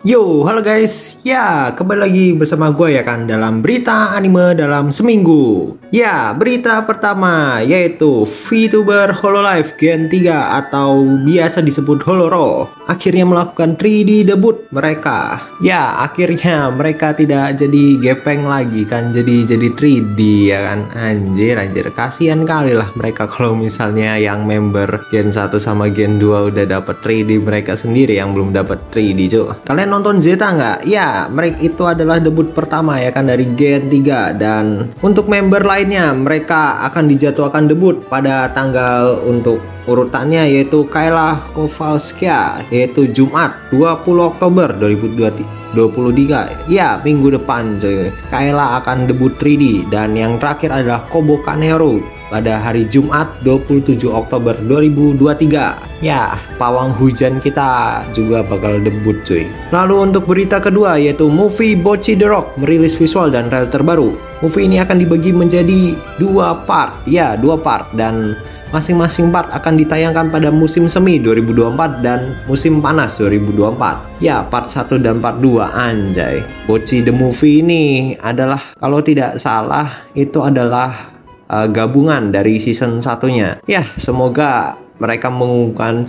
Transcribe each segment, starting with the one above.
Yo, halo guys. Ya, kembali lagi bersama gue ya kan dalam berita anime dalam seminggu. Ya, berita pertama yaitu VTuber Hololive Gen 3 atau biasa disebut Holoro akhirnya melakukan 3D debut mereka. Ya, akhirnya mereka tidak jadi gepeng lagi kan, jadi 3D ya kan. Anjir, kasihan kali lah mereka kalau misalnya yang member Gen 1 sama Gen 2 udah dapat 3D, mereka sendiri yang belum dapat 3D, cuy. Kalian nonton Zeta nggak? Ya, mereka itu adalah debut pertama ya kan dari Gen 3, dan untuk member lainnya mereka akan dijadwalkan debut pada tanggal untuk urutannya yaitu Kayla Kowalska, yaitu Jumat 20 Oktober 2023. Ya, minggu depan coy. Kayla akan debut 3D, dan yang terakhir adalah Kobo Kanero pada hari Jumat 27 Oktober 2023. Ya, pawang hujan kita juga bakal debut cuy. Lalu untuk berita kedua yaitu movie Bocchi the Rock merilis visual dan trailer terbaru. Movie ini akan dibagi menjadi dua part. Ya, dua part, dan masing-masing part akan ditayangkan pada musim semi 2024 dan musim panas 2024. Ya, part 1 dan part 2, anjay. Bocchi the Movie ini adalah, kalau tidak salah, itu adalah gabungan dari season satunya. Ya, semoga mereka mengumumkan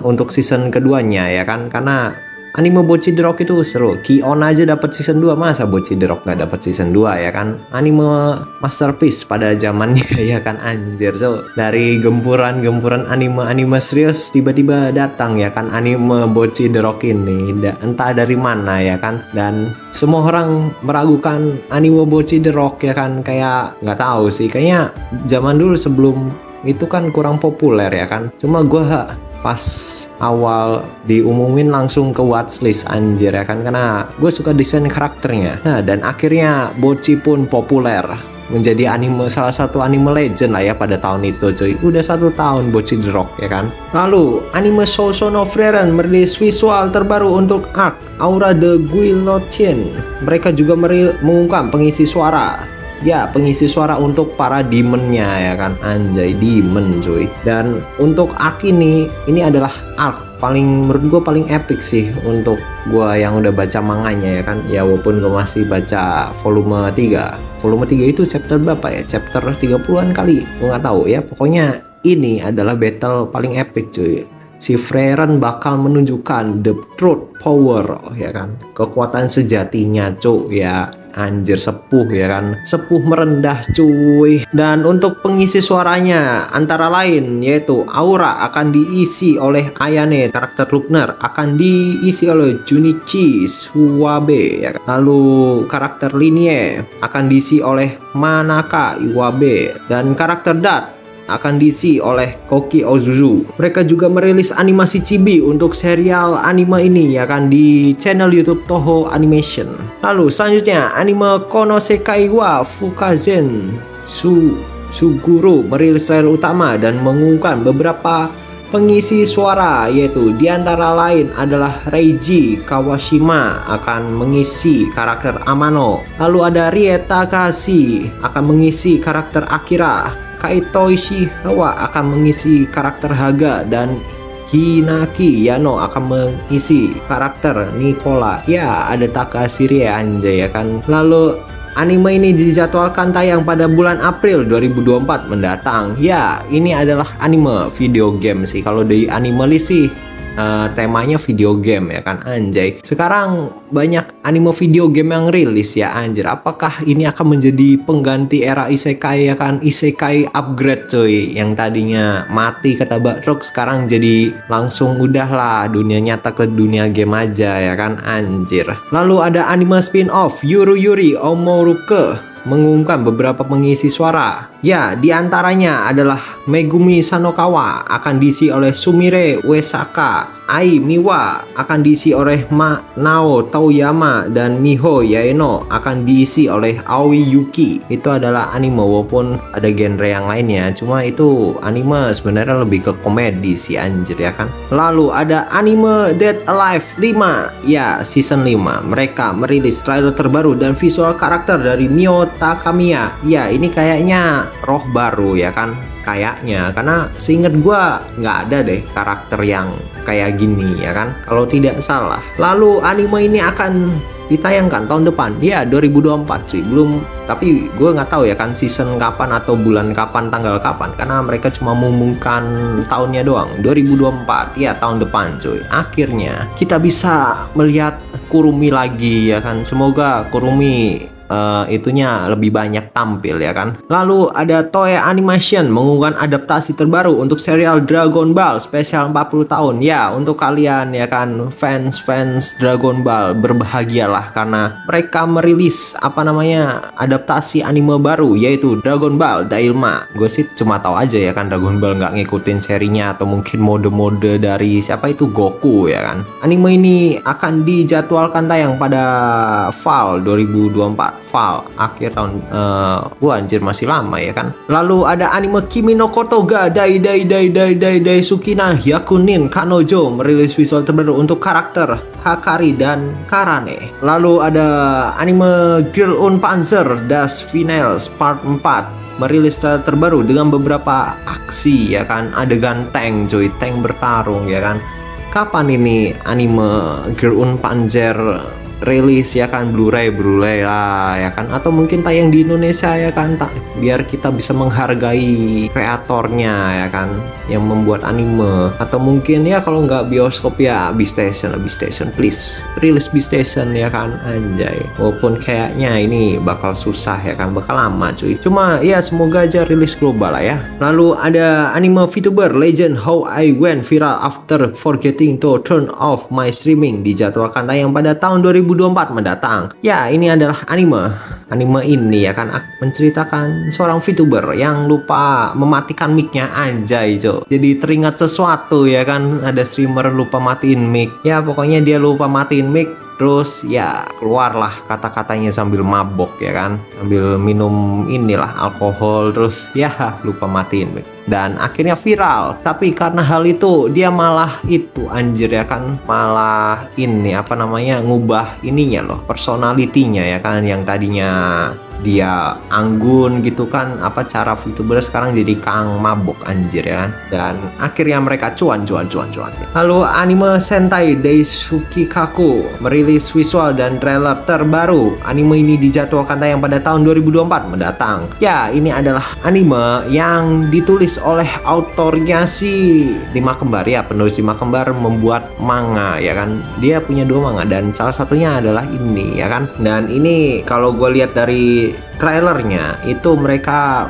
untuk season keduanya ya kan, karena anime Bocchi the Rock itu seru. Kion aja dapat season 2, masa Bocchi the Rock nggak dapat season 2 ya kan? Anime masterpiece pada zamannya ya kan, anjir. So, dari gempuran anime serius tiba-tiba datang ya kan anime Bocchi the Rock ini. Entah dari mana ya kan, dan semua orang meragukan anime Bocchi the Rock ya kan, kayak nggak tahu sih, kayaknya zaman dulu sebelum itu kan kurang populer ya kan. Cuma gua pas awal diumumin langsung ke watchlist, anjir ya kan, karena gue suka desain karakternya. Nah, dan akhirnya Bocchi pun populer menjadi salah satu anime legend lah ya pada tahun itu cuy. Udah 1 tahun Bocchi the Rock ya kan. Lalu anime Sousou no Frieren merilis visual terbaru untuk arc Aura the Guillotine. Mereka juga mengungkap pengisi suara. Ya, pengisi suara untuk para demonnya ya kan, anjay, demon cuy. Dan untuk arc ini adalah arc paling, menurut gue paling epic sih untuk gue yang udah baca manganya ya kan. Ya, walaupun gue masih baca volume 3. Volume 3 itu chapter berapa ya? Chapter 30-an kali, gue nggak tahu ya. Pokoknya ini adalah battle paling epic cuy. Si Frieren bakal menunjukkan the truth power ya kan, kekuatan sejatinya cuy ya. Anjir, sepuh ya kan, sepuh merendah cuy. Dan untuk pengisi suaranya antara lain yaitu Aura akan diisi oleh Ayane, karakter Lupner akan diisi oleh Junichi Suwabe ya kan? Lalu karakter Linie akan diisi oleh Manaka Iwabe, dan karakter Dat akan diisi oleh Koki Ozuzu. Mereka juga merilis animasi chibi untuk serial anime ini ya kan di channel YouTube Toho Animation. Lalu selanjutnya anime Konosekai wa Fukazen Suguru merilis trailer utama dan mengumumkan beberapa pengisi suara, yaitu diantara lain adalah Reiji Kawashima akan mengisi karakter Amano. Lalu ada Rie Takahashi akan mengisi karakter Akira. Kaito Ishikawa akan mengisi karakter Haga, dan Hinaki Yano akan mengisi karakter Nicola. Ya, ada Takahashi Rie, anjay ya kan. Lalu anime ini dijadwalkan tayang pada bulan April 2024 mendatang. Ya, ini adalah anime video game sih. Kalau di anime list sih temanya video game ya kan, anjay. Sekarang banyak anime video game yang rilis ya, anjir. Apakah ini akan menjadi pengganti era isekai ya kan? Isekai upgrade cuy, yang tadinya mati kata Batrok sekarang jadi langsung udahlah dunia nyata ke dunia game aja ya kan, anjir. Lalu ada anime spin-off Yuru Yuri Omoruke mengumumkan beberapa pengisi suara. Ya, diantaranya adalah Megumi Sanokawa akan diisi oleh Sumire Uesaka. Ai Miwa akan diisi oleh Nao Taoyama, dan Miho Yaeno akan diisi oleh Aoi Yuki. Itu adalah anime, walaupun ada genre yang lainnya, cuma itu anime sebenarnya lebih ke komedi sih, anjir ya kan. Lalu ada anime Dead Alive 5. Ya, season 5. Mereka merilis trailer terbaru dan visual karakter dari Mio Takamiya. Ya, ini kayaknya roh baru ya kan, kayaknya, karena seinget gua nggak ada deh karakter yang kayak gini ya kan, kalau tidak salah. Lalu anime ini akan ditayangkan tahun depan, ya 2024 cuy. Belum, tapi gue nggak tahu ya kan season kapan atau bulan kapan, tanggal kapan, karena mereka cuma mengumumkan tahunnya doang, 2024 ya, tahun depan cuy. Akhirnya kita bisa melihat Kurumi lagi ya kan. Semoga Kurumi itunya lebih banyak tampil ya kan. Lalu ada Toei Animation mengumumkan adaptasi terbaru untuk serial Dragon Ball spesial 40 tahun. Ya, untuk kalian ya kan fans Dragon Ball, berbahagialah karena mereka merilis adaptasi anime baru, yaitu Dragon Ball Daima. Gue sih cuma tahu aja ya kan Dragon Ball, nggak ngikutin serinya atau mungkin mode-mode dari siapa itu, Goku ya kan. Anime ini akan dijadwalkan tayang pada Fall 2024, Fall akhir tahun. Anjir, masih lama ya kan. Lalu ada anime Kimi no Kotoga Dai Sukina Hyakunin Kanojo merilis visual terbaru untuk karakter Hakari dan Karane. Lalu ada anime Girl on Panzer Das Finals Part 4 merilis trailer terbaru dengan beberapa aksi ya kan, adegan tank cuy, tank bertarung ya kan. Kapan ini anime Girl on Panzer rilis ya kan, Blu-ray lah ya kan, atau mungkin tayang di Indonesia ya kan, biar kita bisa menghargai kreatornya ya kan yang membuat anime. Atau mungkin ya kalau nggak bioskop ya B-Station please rilis B-Station ya kan, anjay. Walaupun kayaknya ini bakal susah ya kan, bakal lama cuy, cuma ya semoga aja rilis global lah ya. Lalu ada anime VTuber Legend How I Went Viral After Forgetting to Turn Off My Streaming dijadwalkan tayang pada tahun 2024 mendatang. Ya, ini adalah anime ini ya kan menceritakan seorang VTuber yang lupa mematikan mic-nya, anjay cok. Jadi teringat sesuatu ya kan, ada streamer lupa matiin mic. Ya pokoknya dia lupa matiin mic, terus ya keluarlah kata-katanya sambil mabok ya kan, sambil minum inilah alkohol, terus ya lupa matiin mic dan akhirnya viral. Tapi karena hal itu dia malah itu anjir ya kan, malah ini ngubah ininya loh, personalitinya ya kan, yang tadinya dia anggun gitu kan, cara VTuber sekarang jadi kang mabok anjir ya kan. Dan akhirnya mereka cuan. Lalu anime Sentai Daisuki Kaku merilis visual dan trailer terbaru. Anime ini dijadwalkan tayang pada tahun 2024 mendatang. Ya, ini adalah anime yang ditulis oleh autornya si Lima Kembar ya, penulis Lima Kembar membuat manga ya kan. Dia punya 2 manga dan salah satunya adalah ini ya kan. Dan ini kalau gue lihat dari trailernya itu mereka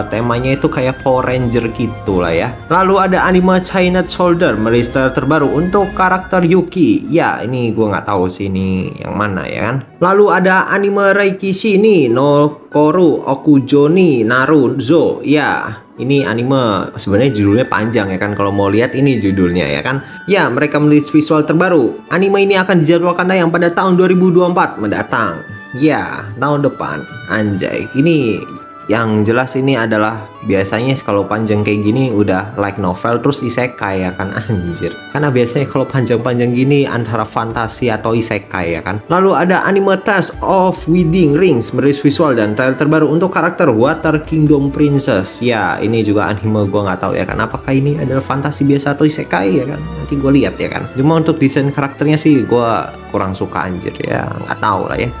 temanya itu kayak Power Ranger gitu lah ya. Lalu ada anime China Soldier merilis trailer terbaru untuk karakter Yuki. Ya, ini gue nggak tahu sih ini yang mana ya kan. Lalu ada anime Reikishi ni no Koru Okujoni Naruzo. Ya, ini anime sebenarnya judulnya panjang ya kan, kalau mau lihat ini judulnya ya kan. Ya, mereka merilis visual terbaru. Anime ini akan dijadwalkan tayang pada tahun 2024 mendatang. Ya, tahun depan. Anjay. Ini yang jelas ini adalah biasanya kalau panjang kayak gini udah like novel terus isekai ya kan, anjir. Karena biasanya kalau panjang-panjang gini antara fantasi atau isekai ya kan. Lalu ada anime Tales of Winding Rings merilis visual dan trailer terbaru untuk karakter Water Kingdom Princess. Ya, ini juga anime gua nggak tahu ya kan, apakah ini adalah fantasi biasa atau isekai ya kan. Nanti gue lihat ya kan. Cuma untuk desain karakternya sih gua kurang suka anjir ya, nggak tahu lah ya,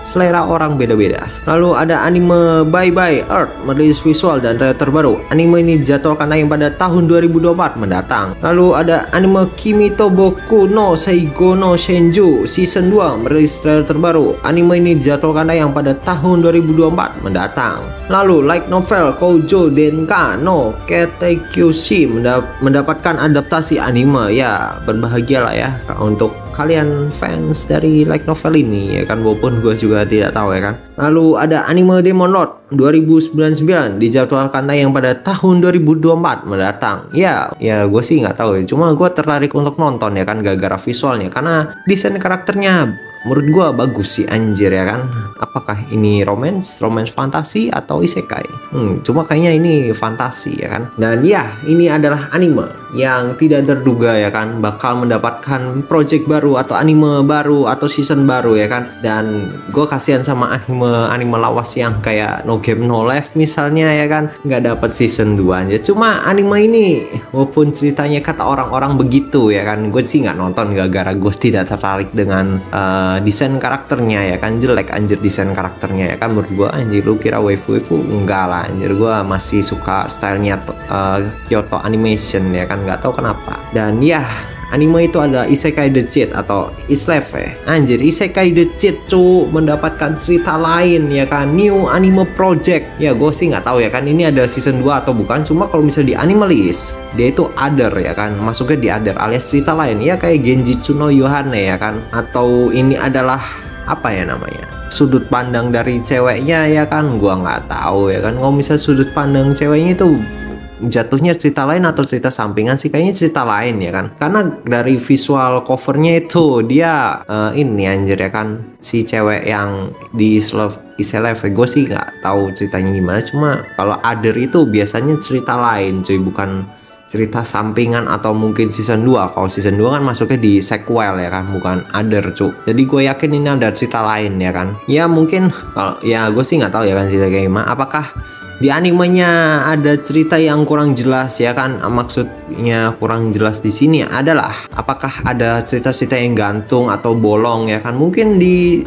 selera orang beda-beda. Lalu ada anime Bye Bye Earth merilis visual dan trailer terbaru. Anime ini dijadwalkan tayang pada tahun 2024 mendatang. Lalu ada anime Kimi to Boku no Seigo no Senju Season 2 merilis trailer terbaru. Anime ini dijadwalkan tayang pada tahun 2024 mendatang. Lalu light novel Koujo Denka no Katekyoshi mendapatkan adaptasi anime. Ya, berbahagialah ya untuk kalian fans dari light novel ini ya kan, walaupun gue juga tidak tahu ya kan. Lalu ada anime Demon Lord 2099 dijadwalkan tayang pada tahun 2024 mendatang. Ya gue sih nggak tahu ya, cuma gue tertarik untuk nonton ya kan gara-gara visualnya, karena desain karakternya menurut gua bagus sih anjir ya kan. Apakah ini romance fantasi atau isekai? Cuma kayaknya ini fantasi ya kan. Dan ya, ini adalah anime yang tidak terduga ya kan bakal mendapatkan project baru atau anime baru atau season baru ya kan. Dan gue kasihan sama anime lawas yang kayak No Game No Life misalnya ya kan, nggak dapat season 2 aja. Cuma anime ini walaupun ceritanya kata orang-orang begitu ya kan, gue sih nggak nonton gara-gara gue tidak tertarik dengan desain karakternya ya kan. Jelek anjir desain karakternya ya kan. Menurut gue anjir, lu kira waifu enggak lah anjir. Gue masih suka stylenya Kyoto Animation ya kan, nggak tahu kenapa. Dan ya, anime itu adalah Isekai The Cheat atau Isleve. Anjir, Isekai The Cheat mendapatkan cerita lain ya kan, new anime project. Ya gue sih nggak tahu ya kan ini ada season 2 atau bukan. Cuma kalau misalnya di anime list dia itu other ya kan, masuknya di other alias cerita lain ya, kayak Genjitsu no Yohane ya kan. Atau ini adalah apa ya namanya, sudut pandang dari ceweknya ya kan, gua nggak tahu ya kan. Kalau misalnya sudut pandang ceweknya itu jatuhnya cerita lain atau cerita sampingan sih, kayaknya cerita lain ya kan, karena dari visual covernya itu dia ini anjir ya kan, si cewek yang di Isleve gue sih nggak tahu ceritanya gimana. Cuma kalau other itu biasanya cerita lain cuy, bukan cerita sampingan atau mungkin season 2. Kalau season 2 kan masuknya di sequel ya kan, bukan other cuk. Jadi gue yakin ini ada cerita lain ya kan. Ya mungkin kalau ya gue sih nggak tahu ya kan cerita kayak gimana. Apakah di animenya ada cerita yang kurang jelas ya kan? Maksudnya kurang jelas di sini adalah apakah ada cerita-cerita yang gantung atau bolong ya kan? Mungkin di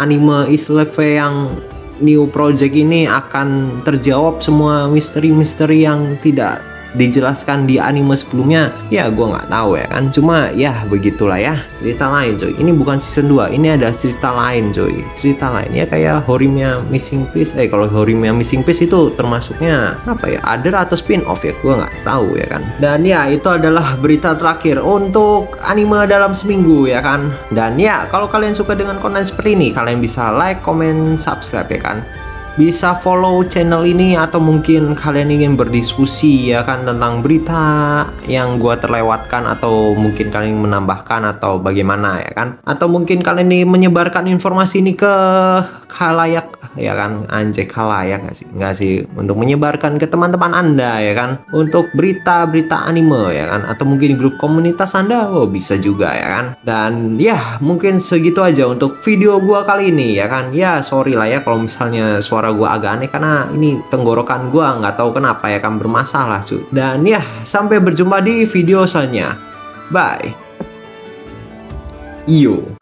anime Isleve yang new project ini akan terjawab semua misteri-misteri yang tidak dijelaskan di anime sebelumnya. Ya gue nggak tahu ya kan. Cuma ya begitulah ya, cerita lain coy. Ini bukan season 2, ini ada cerita lain coy. Cerita lain ya kayak Horimiya Missing Piece. Kalau Horimiya Missing Piece itu termasuknya apa ya, other atau spin off ya, gue nggak tahu ya kan. Dan ya itu adalah berita terakhir untuk anime dalam seminggu ya kan. Dan ya kalau kalian suka dengan konten seperti ini, kalian bisa like, comment, subscribe ya kan. Bisa follow channel ini, atau mungkin kalian ingin berdiskusi ya kan tentang berita yang gua terlewatkan, atau mungkin kalian menambahkan atau bagaimana ya kan, atau mungkin kalian ini menyebarkan informasi ini ke khalayak ya kan, anjay khalayak nggak sih untuk menyebarkan ke teman-teman anda ya kan, untuk berita-berita anime ya kan, atau mungkin grup komunitas anda, bisa juga ya kan. Dan ya mungkin segitu aja untuk video gua kali ini ya kan. Ya sorry lah ya kalau misalnya suara gua agak aneh, karena ini tenggorokan gua nggak tahu kenapa ya kan bermasalah cuy. Dan ya sampai berjumpa di video selanjutnya, bye. Yo.